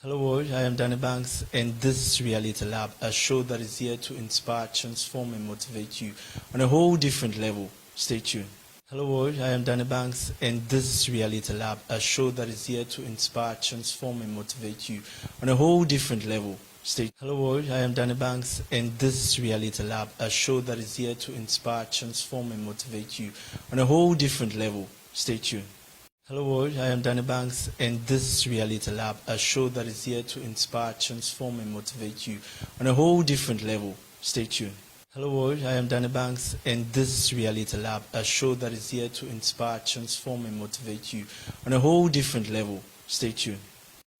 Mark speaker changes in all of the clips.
Speaker 1: Hello world, I am Danny Banks and this is Reality Lab, a show that is here to inspire, transform and motivate you on a whole different level. Stay tuned. Hello world, I am Danny Banks and this is Reality Lab, a show that is here to inspire, transform and motivate you on a whole different level. Stay. Hello world, I am Danny Banks and this is Reality Lab, a show that is here to inspire, transform and motivate you on a whole different level. Stay tuned. Hello world, I am Danny Banks and this is Reality Lab, a show that is here to inspire, transform and motivate you on a whole different level. Stay tuned. Hello world, I am Danny Banks and this is Reality Lab, a show that is here to inspire, transform and motivate you on a whole different level. Stay tuned.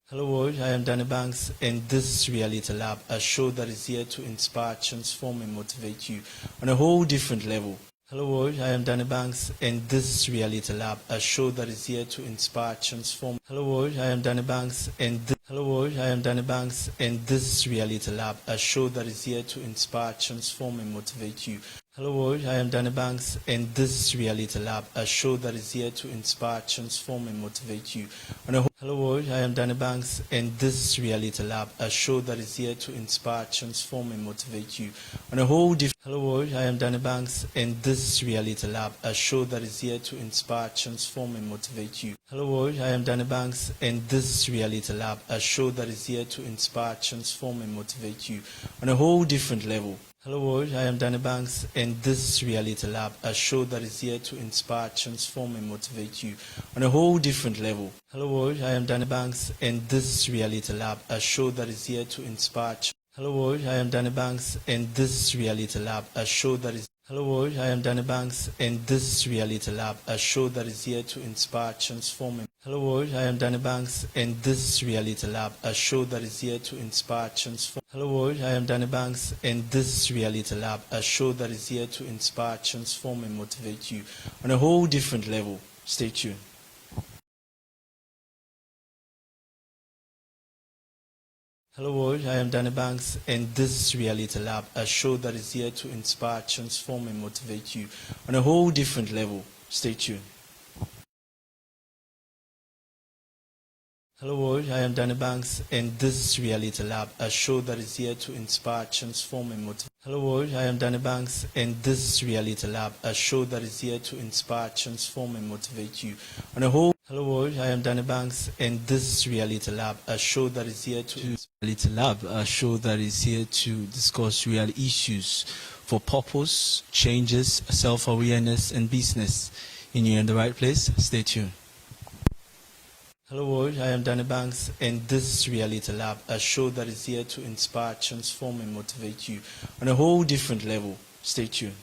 Speaker 1: Hello world, I am Danny Banks and this is Reality Lab, a show that is here to inspire, transform and motivate you on a whole different level. Hello world, I am Danny Banks and this is Reality Lab, a show that is here to inspire, transform. Hello world, I am Danny Banks and Hello world, I am Danny Banks and this is Reality Lab, a show that is here to inspire, transform and motivate you. Hello world, I am Danny Banks and this is Reality Lab, a show that is here to inspire, transform and motivate you on a Hello world, I am Danny Banks and this is Reality Lab, a show that is here to inspire, transform and motivate you on a whole different. Hello world, I am Danny Banks and this is Reality Lab, a show that is here to inspire, transform and motivate you. Hello world, I am Danny Banks and this is Reality Lab, a show that is here to inspire, transform and motivate you on a whole different level. Hello world, I am Danny Banks and this is Reality Lab, a show that is here to inspire, transform and motivate you on a whole different level. Hello world, I am Danny Banks and this is Reality Lab, a show that is here to inspire. Hello world, I am Danny Banks and this is Reality Lab, a show that is Hello world, I am Danny Banks and this is Reality Lab, a show that is here to inspire, transform and Hello world, I am Danny Banks and this is Reality Lab, a show that is here to inspire, transform. Hello world, I am Danny Banks and this is Reality Lab, a show that is here to inspire, transform and motivate you on a whole different level. Stay tuned. Hello world, I am Danny Banks and this is Reality Lab, a show that is here to inspire, transform and motivate you on a whole different level. Stay tuned. Hello world, I am Danny Banks and this is Reality Lab, a show that is here to inspire, transform and motivate. Hello world, I am Danny Banks and this is Reality Lab, a show that is here to inspire, transform and motivate you on a whole. Hello world, I am Danny Banks and this is Reality Lab, a show that is here to Reality Lab, a show that is here to discuss real issues for purpose, changes, self-awareness and business. And you're in the right place. Stay tuned. Hello world, I am Danny Banks and this is Reality Lab, a show that is here to inspire, transform and motivate you on a whole different level. Stay tuned.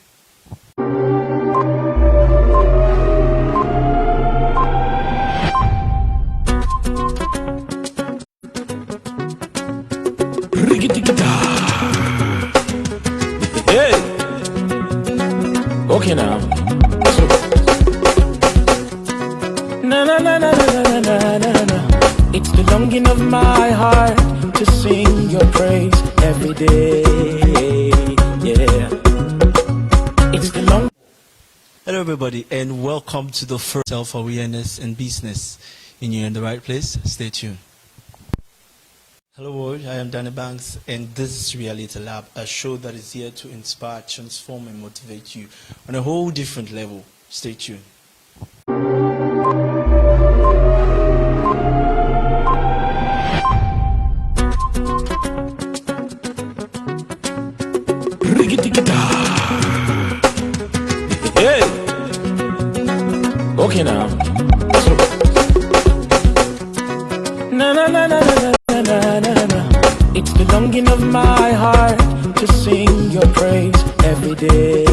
Speaker 2: Hey! Okay now. Na na na na na na na na. It's the longing of my heart to sing your praise every day. Yeah. It's the long.
Speaker 1: Hello everybody and welcome to the first self-awareness and business. And you're in the right place. Stay tuned. Hello world, I am Danny Banks and this is Reality Lab, a show that is here to inspire, transform and motivate you on a whole different level. Stay tuned.
Speaker 2: Hey! Okay now. Na na na na na na na na. It's the longing of my heart to sing your praise every day.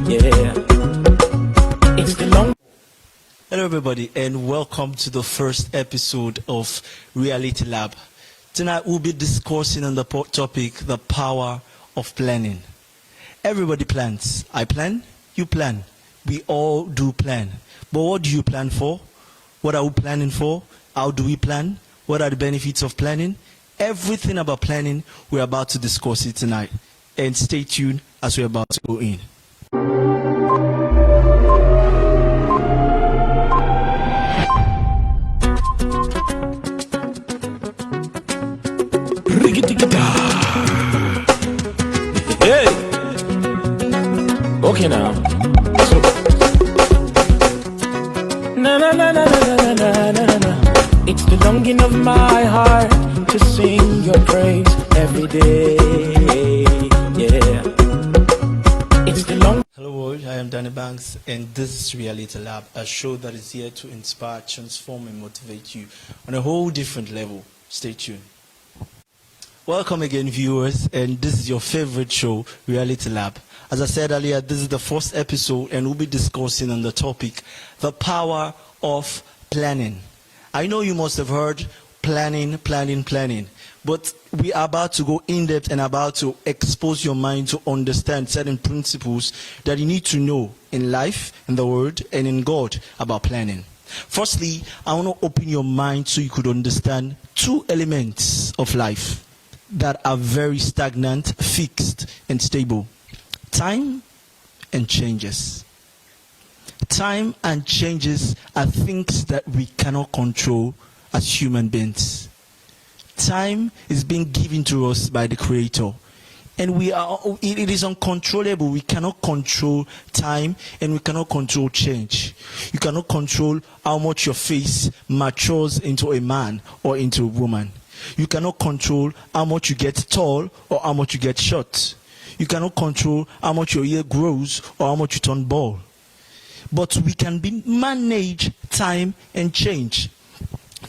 Speaker 2: Yeah. It's the long.
Speaker 1: Hello everybody and welcome to the first episode of Reality Lab. Tonight we'll be discussing on the topic, the power of planning. Everybody plans. I plan, you plan. We all do plan. But what do you plan for? What are we planning for? How do we plan? What are the benefits of planning? Everything about planning, we're about to discuss it tonight. And stay tuned as we're about to go in.
Speaker 2: longing of my heart to sing your praise every day. Yeah. It's the long.
Speaker 1: Hello world, I am Danny Banks and this is Reality Lab, a show that is here to inspire, transform and motivate you on a whole different level. Stay tuned. Welcome again viewers, and this is your favorite show, Reality Lab. As I said earlier, this is the first episode and we'll be discussing on the topic, the power of planning. I know you must have heard planning, but we are about to go in depth and about to expose your mind to understand certain principles that you need to know in life, in the world, and in God about planning. Firstly, I want to open your mind so you could understand two elements of life that are very stagnant, fixed, and stable. Time and changes. Time and changes are things that we cannot control as human beings. Time is being given to us by the Creator, and it is uncontrollable. We cannot control time, and we cannot control change. You cannot control how much your face matures into a man or into a woman. You cannot control how much you get tall or how much you get short. You cannot control how much your ear grows or how much you turn bald. But we can manage time and change.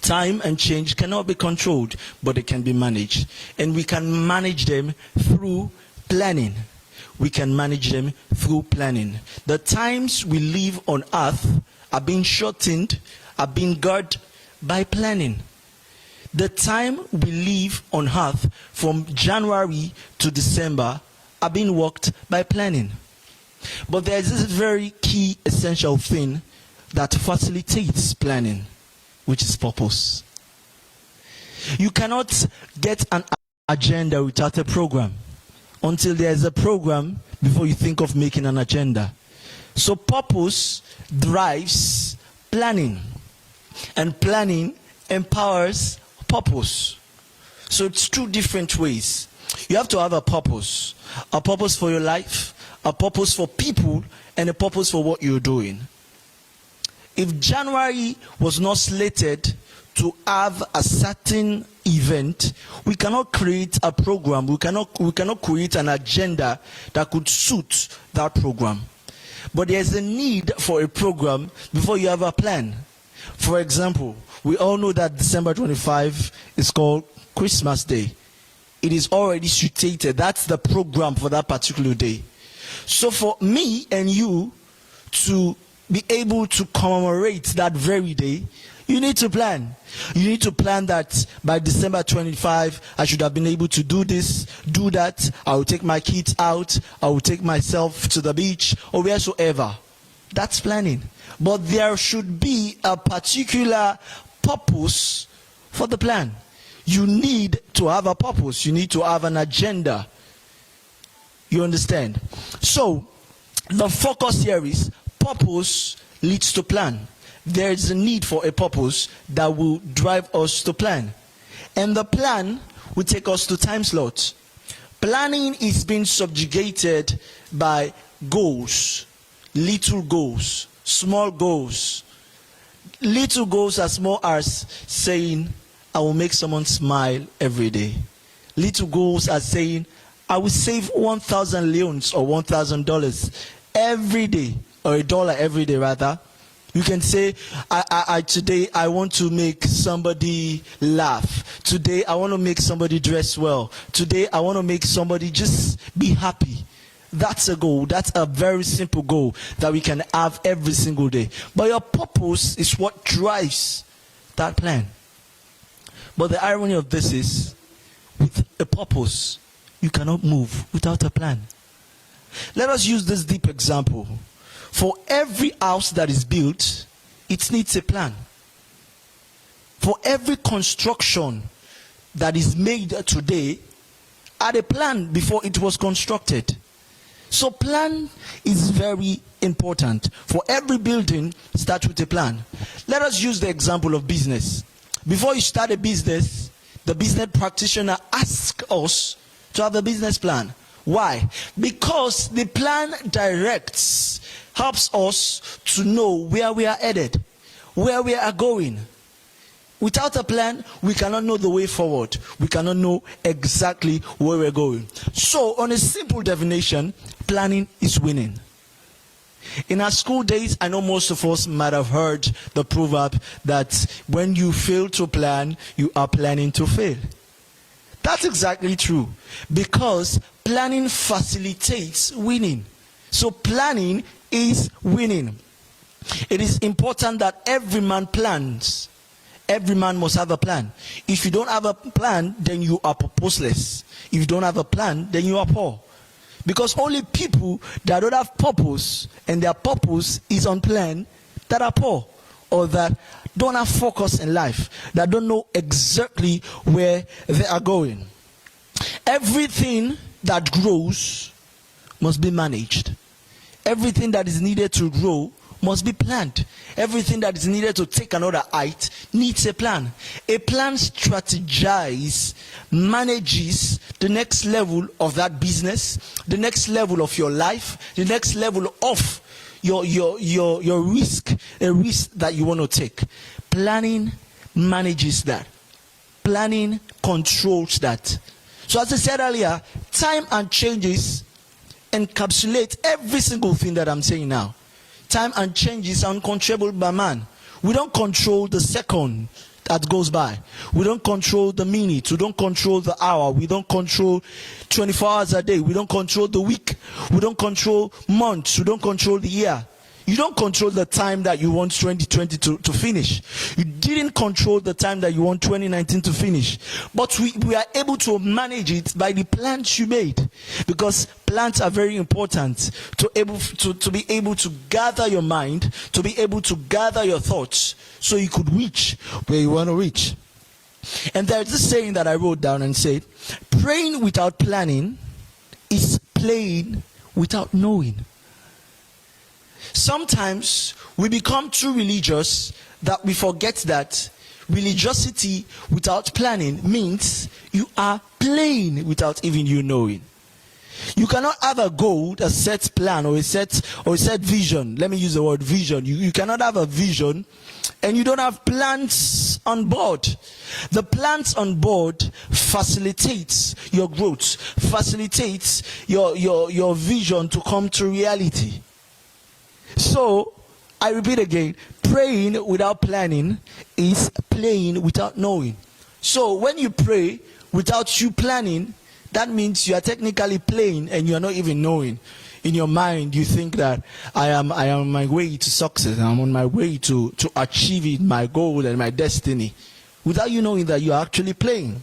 Speaker 1: Time and change cannot be controlled, but they can be managed. And we can manage them through planning. We can manage them through planning. The times we live on earth are being shortened, are being guarded by planning. The time we live on earth from January to December are being worked by planning. But there is this very key essential thing that facilitates planning, which is purpose. You cannot get an agenda without a program. Until there is a program before you think of making an agenda. So purpose drives planning, and planning empowers purpose. So it's two different ways. You have to have a purpose for your life, a purpose for people, and a purpose for what you're doing. If January was not slated to have a certain event, we cannot create a program, we cannot create an agenda that could suit that program. But there's a need for a program before you have a plan. For example, we all know that December 25 is called Christmas Day. It is already situated. That's the program for that particular day. So for me and you to be able to commemorate that very day, you need to plan. You need to plan that by December 25, I should have been able to do this, do that. I will take my kids out. I will take myself to the beach or wheresoever. That's planning. But there should be a particular purpose for the plan. You need to have a purpose. You need to have an agenda. You understand? So, the focus here is purpose leads to plan. There is a need for a purpose that will drive us to plan. And the plan will take us to time slots. Planning is being subjugated by goals, little goals, small goals. Little goals as small as saying, I will make someone smile every day. Little goals are saying, I will save 1,000 leones or $1,000 every day, or $1 every day rather. You can say, today I want to make somebody laugh. Today I want to make somebody dress well. Today I want to make somebody just be happy. That's a goal. That's a very simple goal that we can have every single day. But your purpose is what drives that plan. But the irony of this is, with a purpose, you cannot move without a plan. Let us use this deep example. For every house that is built, it needs a plan. For every construction that is made today, had a plan before it was constructed. So plan is very important. For every building, start with a plan. Let us use the example of business. Before you start a business, the business practitioner asks us to have a business plan. Why? Because the plan directs, helps us to know where we are headed, where we are going. Without a plan, we cannot know the way forward. We cannot know exactly where we're going. So, on a simple definition, planning is winning. In our school days, I know most of us might have heard the proverb that when you fail to plan, you are planning to fail. That's exactly true, because planning facilitates winning. So planning is winning. It is important that every man plans. Every man must have a plan. If you don't have a plan, then you are purposeless. If you don't have a plan, then you are poor. Because only people that don't have purpose and their purpose is unplanned that are poor, or that don't have focus in life, that don't know exactly where they are going. Everything that grows must be managed. Everything that is needed to grow must be planned. Everything that is needed to take another height needs a plan. A plan strategizes, manages the next level of that business, the next level of your life, the next level of your risk, a risk that you want to take. Planning manages that. Planning controls that. So as I said earlier, time and changes encapsulate every single thing that I'm saying now. Time and change is uncontrollable by man. We don't control the second that goes by. We don't control the minute. We don't control the hour. We don't control 24 hours a day. We don't control the week. We don't control months. We don't control the year. You don't control the time that you want 2020 to finish. You didn't control the time that you want 2019 to finish. But we are able to manage it by the plans you made. Because plans are very important to be able to gather your mind, to be able to gather your thoughts, so you could reach where you want to reach. And there's this saying that I wrote down and said, praying without planning is playing without knowing. Sometimes we become too religious that we forget that religiosity without planning means you are playing without even you knowing. You cannot have a goal, a set plan, or a set vision. Let me use the word vision. You cannot have a vision and you don't have plans on board. The plans on board facilitates your growth, facilitates your vision to come to reality. So, I repeat again, praying without planning is playing without knowing. So, when you pray without you planning, that means you are technically playing and you are not even knowing. In your mind, you think that I am on my way to success. I'm on my way to achieving my goal and my destiny. Without you knowing that you are actually playing.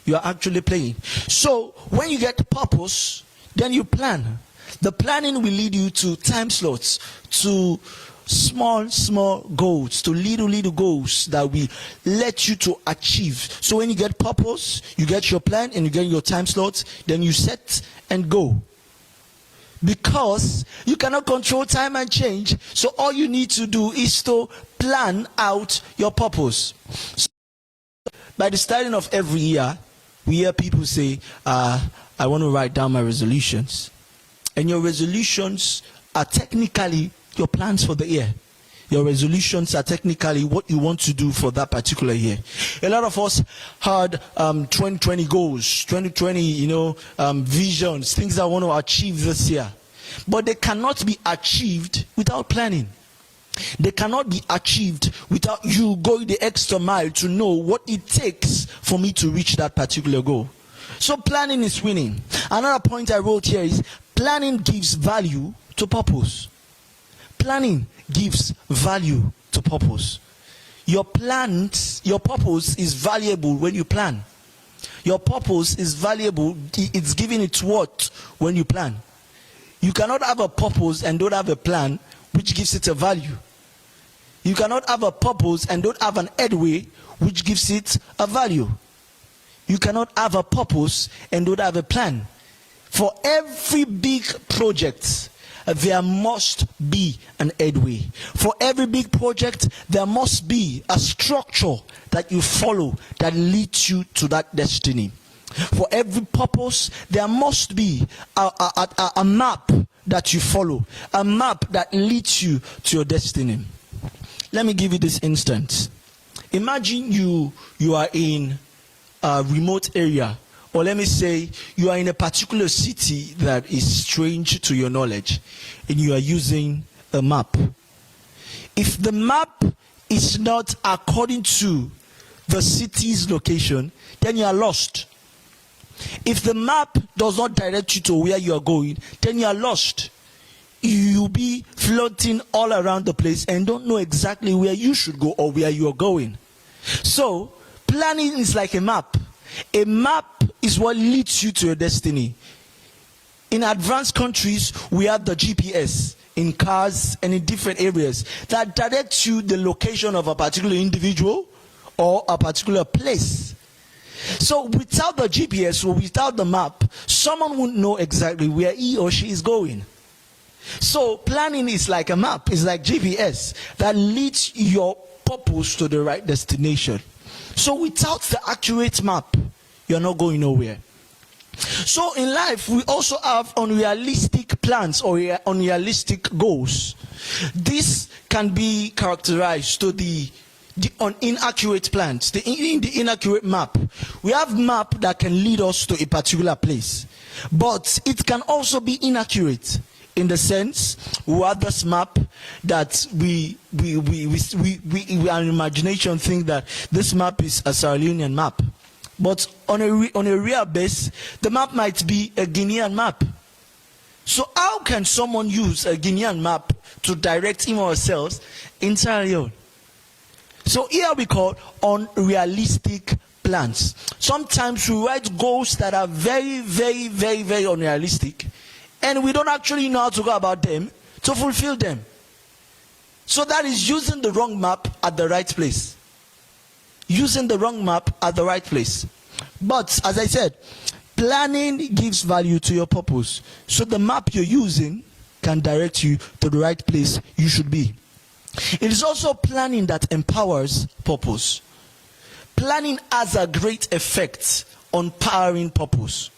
Speaker 1: You are actually playing. So, when you get purpose, then you plan. The planning will lead you to time slots, to small goals, to little goals that will let you to achieve. So when you get purpose, you get your plan and you get your time slots, then you set and go. Because you cannot control time and change, so all you need to do is to plan out your purpose. So by the starting of every year, we hear people say, I want to write down my resolutions. And your resolutions are technically your plans for the year. Your resolutions are technically what you want to do for that particular year. A lot of us had 2020 goals, 2020, visions, things I want to achieve this year. But they cannot be achieved without planning. They cannot be achieved without you going the extra mile to know what it takes for me to reach that particular goal. So planning is winning. Another point I wrote here is planning gives value to purpose. Planning gives value to purpose. Your purpose is valuable when you plan. Your purpose is valuable, it's giving its worth when you plan. You cannot have a purpose and don't have a plan which gives it a value. You cannot have a purpose and don't have an headway which gives it a value. You cannot have a purpose and don't have a plan. For every big project, there must be an headway. For every big project, there must be a structure that you follow that leads you to that destiny. For every purpose, there must be a map that you follow, a map that leads you to your destiny. Let me give you this instance. Imagine you are in a remote area, or let me say you are in a particular city that is strange to your knowledge, and you are using a map. If the map is not according to the city's location, then you are lost. If the map does not direct you to where you are going, then you are lost. You'll be floating all around the place and don't know exactly where you should go or where you are going. So, planning is like a map. A map is what leads you to your destiny. In advanced countries, we have the GPS in cars and in different areas that directs you the location of a particular individual or a particular place. So without the GPS or without the map, someone won't know exactly where he or she is going. So planning is like a map, it's like GPS that leads your purpose to the right destination. So without the accurate map, you're not going nowhere. So in life, we also have unrealistic plans or unrealistic goals. This can be characterized to the inaccurate plans, the inaccurate map. We have map that can lead us to a particular place, but it can also be inaccurate in the sense we have this map that we our imagination think that this map is a Sierra Leonean map, but on a real base, the map might be a Guinean map. So how can someone use a Guinean map to direct him or herself in Sierra Leone? So here we call unrealistic plans. Sometimes we write goals that are very, very, very, very unrealistic, and we don't actually know how to go about them to fulfill them. So that is using the wrong map at the right place. Using the wrong map at the right place. But as I said, planning gives value to your purpose. So the map you're using can direct you to the right place you should be. It is also planning that empowers purpose. Planning has a great effect on powering purpose.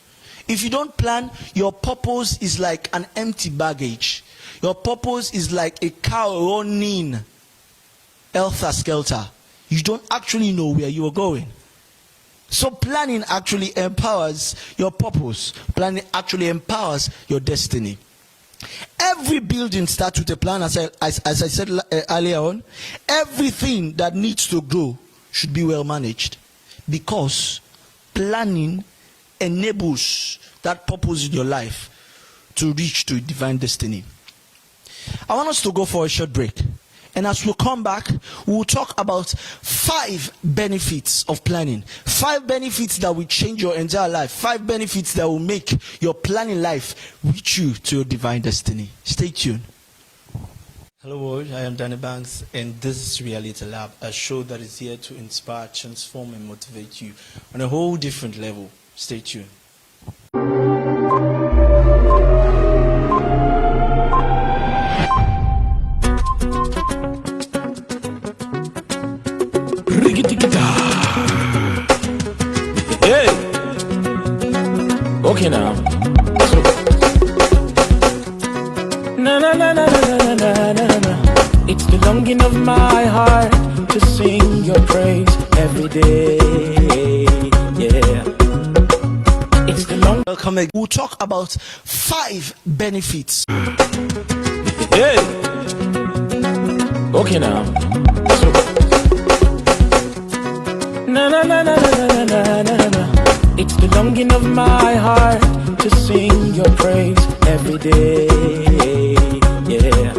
Speaker 1: If you don't plan, your purpose is like an empty baggage. Your purpose is like a cow running helter-skelter. You don't actually know where you are going. So planning actually empowers your purpose. Planning actually empowers your destiny. Every building starts with a plan, as I said earlier on. Everything that needs to grow should be well managed, because planning enables that purpose in your life to reach to divine destiny. I want us to go for a short break. And as we come back, we'll talk about 5 benefits of planning. 5 benefits that will change your entire life. 5 benefits that will make your planning life reach you to your divine destiny. Stay tuned. Hello world, I am Danny Banks, and this is Reality Lab, a show that is here to inspire, transform, and motivate you on a whole different level. Stay tuned.
Speaker 2: Hey! Okay now. Na na na na na na na na. It's the longing of my heart to sing your praise every day. Yeah. It's the long.
Speaker 1: Welcome again. We'll talk about 5 benefits.
Speaker 2: Hey! Okay now. Na na na na na na na na. It's the longing of my heart to sing your praise every day. Yeah.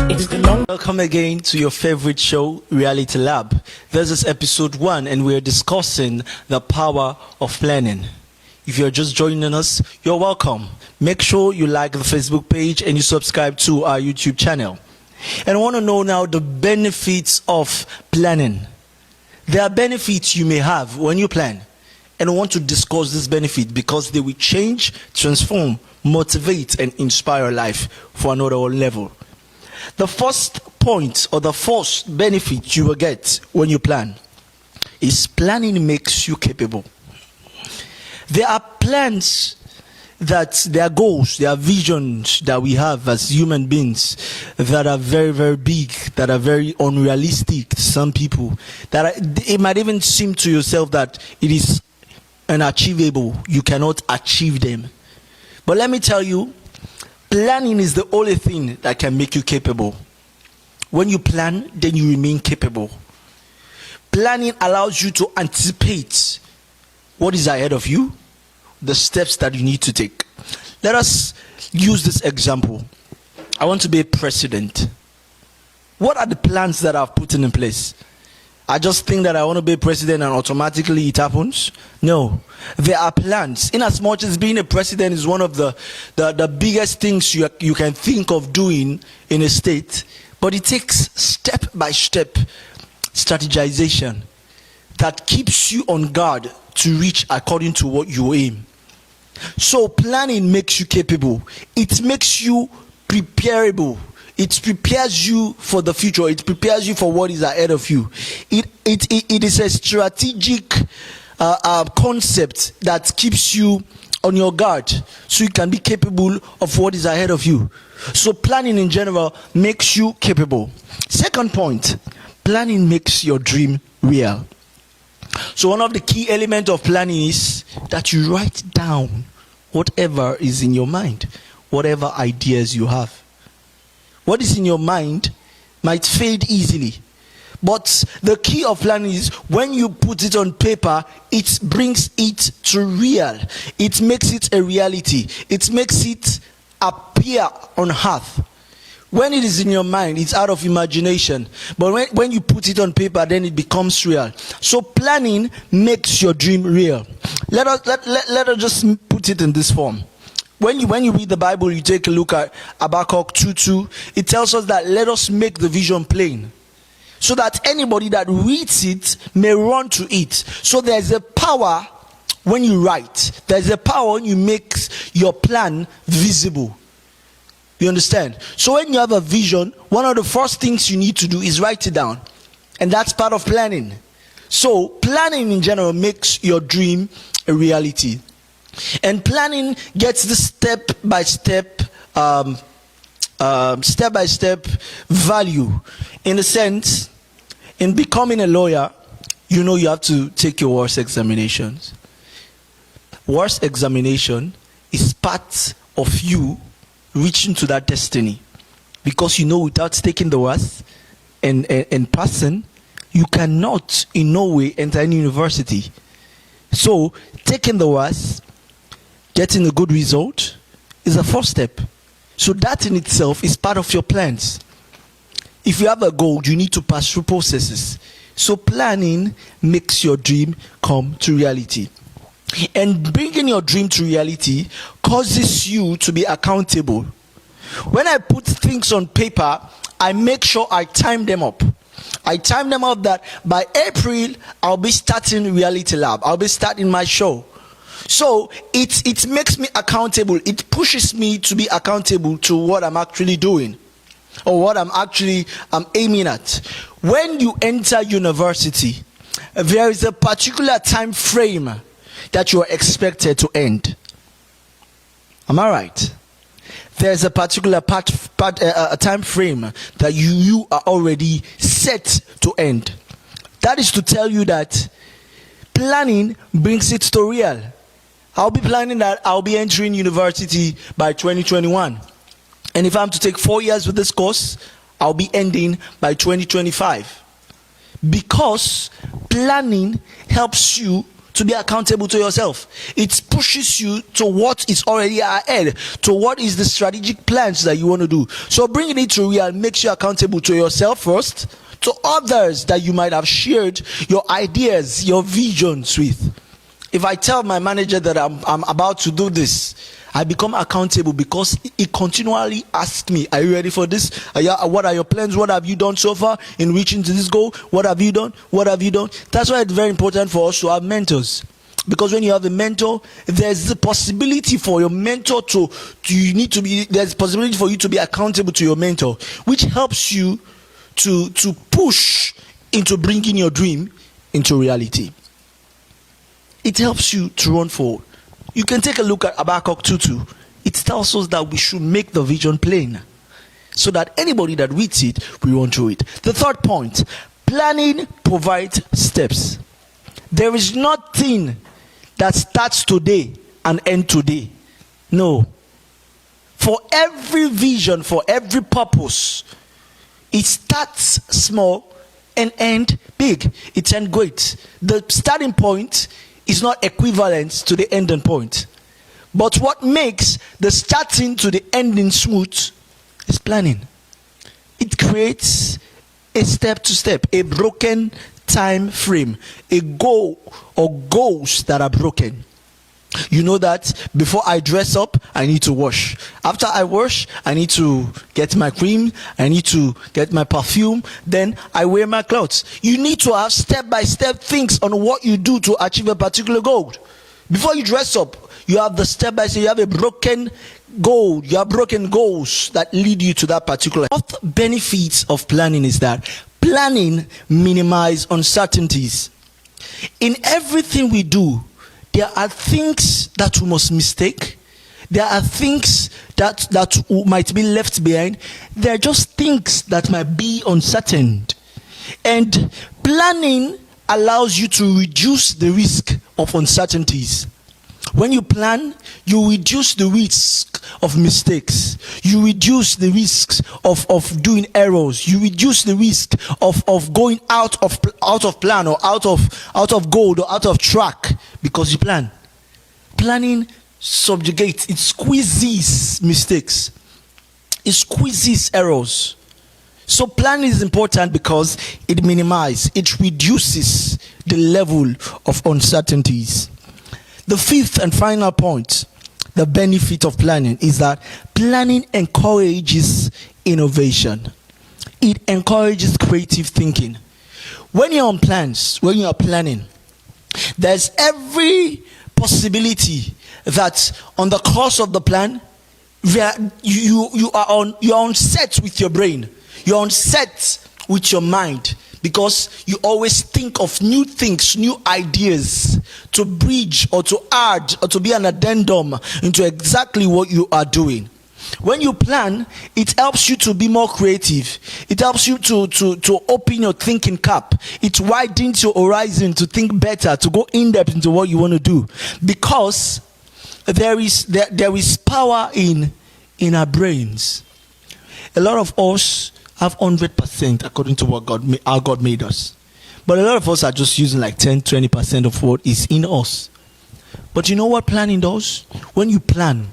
Speaker 2: It's the long.
Speaker 1: Welcome again to your favorite show, Reality Lab. This is episode 1, and we're discussing the power of planning. If you're just joining us, you're welcome. Make sure you like the Facebook page and you subscribe to our YouTube channel. And I want to know now the benefits of planning. There are benefits you may have when you plan, and I want to discuss this benefit because they will change, transform, motivate, and inspire your life for another level. The first point or the first benefit you will get when you plan is planning makes you capable. There are plans that there are goals, there are visions that we have as human beings that are very, very big, that are very unrealistic to some people, it might even seem to yourself that it is unachievable. You cannot achieve them. But let me tell you, planning is the only thing that can make you capable. When you plan, then you remain capable. Planning allows you to anticipate what is ahead of you, the steps that you need to take. Let us use this example. I want to be a president. What are the plans that I've put in place? I just think that I want to be a president and automatically it happens? No. There are plans. In as much as being a president is one of the biggest things you can think of doing in a state, but it takes step by step strategization that keeps you on guard to reach according to what you aim. So planning makes you capable. It makes you preparable. It prepares you for the future. It prepares you for what is ahead of you. It is a strategic concept that keeps you on your guard so you can be capable of what is ahead of you. So planning in general makes you capable. Second point, planning makes your dream real. So one of the key elements of planning is that you write down whatever is in your mind, whatever ideas you have. What is in your mind might fade easily. But the key of planning is when you put it on paper, it brings it to real. It makes it a reality. It makes it appear on earth. When it is in your mind, it's out of imagination. But when you put it on paper, then it becomes real. So planning makes your dream real. Let us just put it in this form. When you read the Bible, you take a look at Habakkuk 2:2. It tells us that let us make the vision plain, so that anybody that reads it may run to it. So there's a power when you write. There's a power when you make your plan visible. You understand? So when you have a vision, one of the first things you need to do is write it down. And that's part of planning. So planning in general makes your dream a reality. And planning gets the step-by-step value. In a sense, in becoming a lawyer, you know you have to take your WARS examinations. WARS examination is part of you reaching to that destiny, because you know without taking the WARS and passing, you cannot in no way enter any university. So taking the WARS, getting a good result is a first step. So that in itself is part of your plans. If you have a goal, you need to pass through processes. So planning makes your dream come to reality. And bringing your dream to reality causes you to be accountable. When I put things on paper, I make sure I time them up. I time them up that by April, I'll be starting Reality Lab. I'll be starting my show. So it makes me accountable. It pushes me to be accountable to what I'm actually doing, or what I'm aiming at. When you enter university, there is a particular time frame that you are expected to end. Am I right? There's a particular time frame that you are already set to end. That is to tell you that planning brings it to real. I'll be planning that I'll be entering university by 2021. And if I'm to take 4 years with this course, I'll be ending by 2025. Because planning helps you to be accountable to yourself. It pushes you to what is already ahead, to what is the strategic plans that you want to do. So bringing it to real makes you accountable to yourself first, to others that you might have shared your ideas, your visions with. If I tell my manager that I'm about to do this, I become accountable because he continually asks me, are you ready for this? What are your plans? What have you done so far in reaching to this goal? What have you done? What have you done? That's why it's very important for us to have mentors. Because when you have a mentor, there's the possibility for your mentor there's possibility for you to be accountable to your mentor, which helps you to push into bringing your dream into reality. It helps you to run forward. You can take a look at Habakkuk 2:2. It tells us that we should make the vision plain, so that anybody that reads it will run through it. The third point, planning provides steps. There is nothing that starts today and ends today. No. For every vision, for every purpose, it starts small and end big. It ends great. The starting point is not equivalent to the ending point. But what makes the starting to the ending smooth is planning. It creates a step to step, a broken time frame, a goal or goals that are broken. You know that before I dress up, I need to wash. After I wash, I need to get my cream, I need to get my perfume, then I wear my clothes. You need to have step-by-step things on what you do to achieve a particular goal. Before you dress up, you have the step-by-step, you have a broken goal, you have broken goals that lead you to that particular. What benefits of planning is that planning minimizes uncertainties. In everything we do, there are things that we must mistake. There are things that might be left behind. There are just things that might be uncertain. And planning allows you to reduce the risk of uncertainties. When you plan, you reduce the risk of mistakes. You reduce the risks of doing errors. You reduce the risk of going out of plan, or out of goal, or out of track, because you plan. Planning subjugates, it squeezes mistakes. It squeezes errors. So planning is important because it minimizes, it reduces the level of uncertainties. The fifth and final point, the benefit of planning, is that planning encourages innovation. It encourages creative thinking. When you're on plans, when you are planning, there's every possibility that on the course of the plan, you're on set with your brain. You're on set with your mind, because you always think of new things, new ideas to bridge or to add or to be an addendum into exactly what you are doing. When you plan, it helps you to be more creative. It helps you to open your thinking cap. It widens your horizon to think better, to go in depth into what you want to do, because there is power in our brains. A lot of us have 100% according to what our God made us. But a lot of us are just using like 10-20% of what is in us. But you know what planning does? When you plan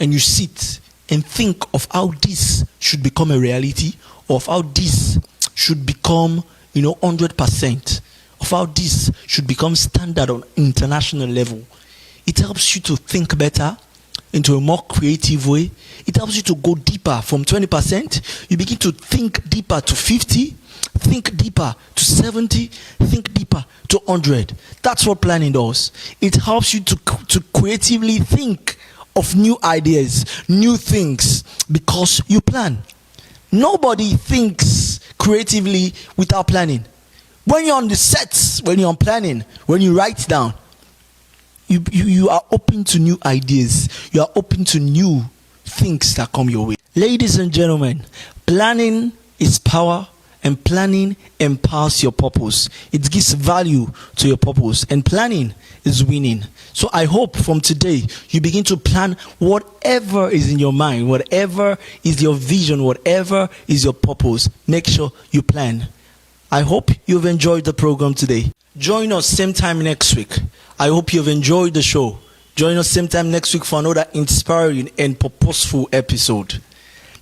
Speaker 1: and you sit and think of how this should become a reality, or of how this should become, 100%, of how this should become standard on international level, it helps you to think better, into a more creative way. It helps you to go deeper. From 20%, you begin to think deeper to 50, think deeper to 70, think deeper to 100. That's what planning does. It helps you to creatively think of new ideas, new things, because you plan. Nobody thinks creatively without planning. When you're on the sets, when you're on planning, when you write down, you are open to new ideas. You are open to new things that come your way. Ladies and gentlemen, planning is power, and planning empowers your purpose. It gives value to your purpose, and planning is winning. So I hope from today you begin to plan whatever is in your mind, whatever is your vision, whatever is your purpose. Make sure you plan. I hope you've enjoyed the program today. Join us same time next week. I hope you've enjoyed the show. Join us same time next week for another inspiring and purposeful episode.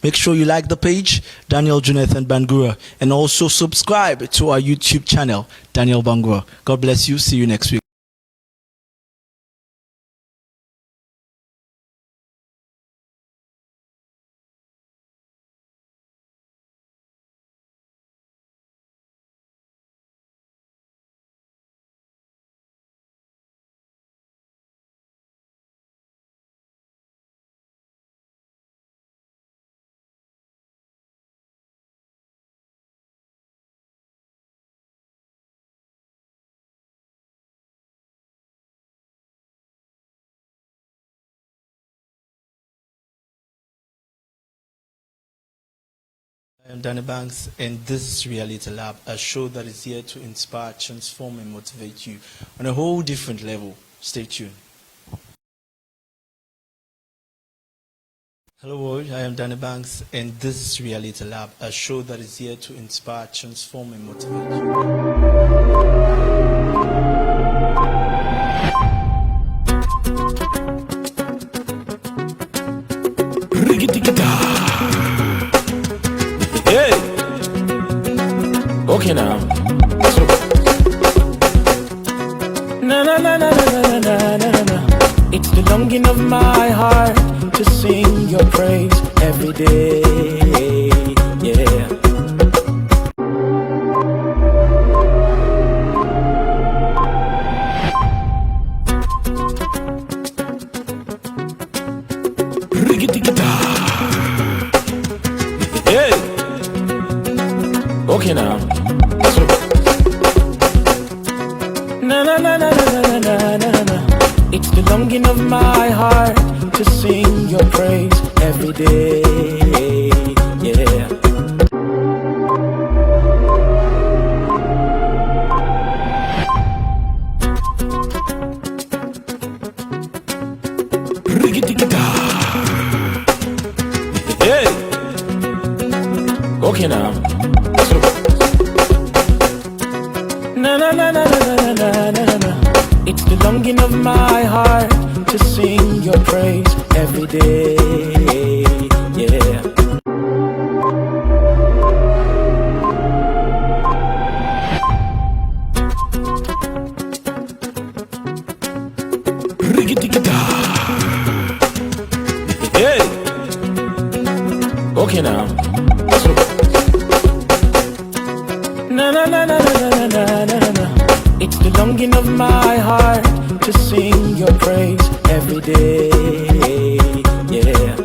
Speaker 1: Make sure you like the page, Daniel Jonathan Bangura, and also subscribe to our YouTube channel, Daniel Bangura. God bless you. See you next week. I'm Danny Banks, and this is Reality Lab, a show that is here to inspire, transform, and motivate you on a whole different level. Stay tuned. Hello world, I am Danny Banks, and this is Reality Lab, a show that is here to inspire, transform, and motivate you.
Speaker 2: Hey, okay now. So, na na na na na na na na na. It's the longing of my heart to sing your praise every day. Yeah. Hey, okay now. So, na na na na na na na na na. It's the longing of my heart to sing your praise every day. Yeah. Hey, okay now. So, na na na na na na na na na. It's the longing of my heart to sing your praise every day. Yeah. Hey, okay now. So, na na na na na na na na na. It's the longing of my heart to sing your praise every day. Yeah.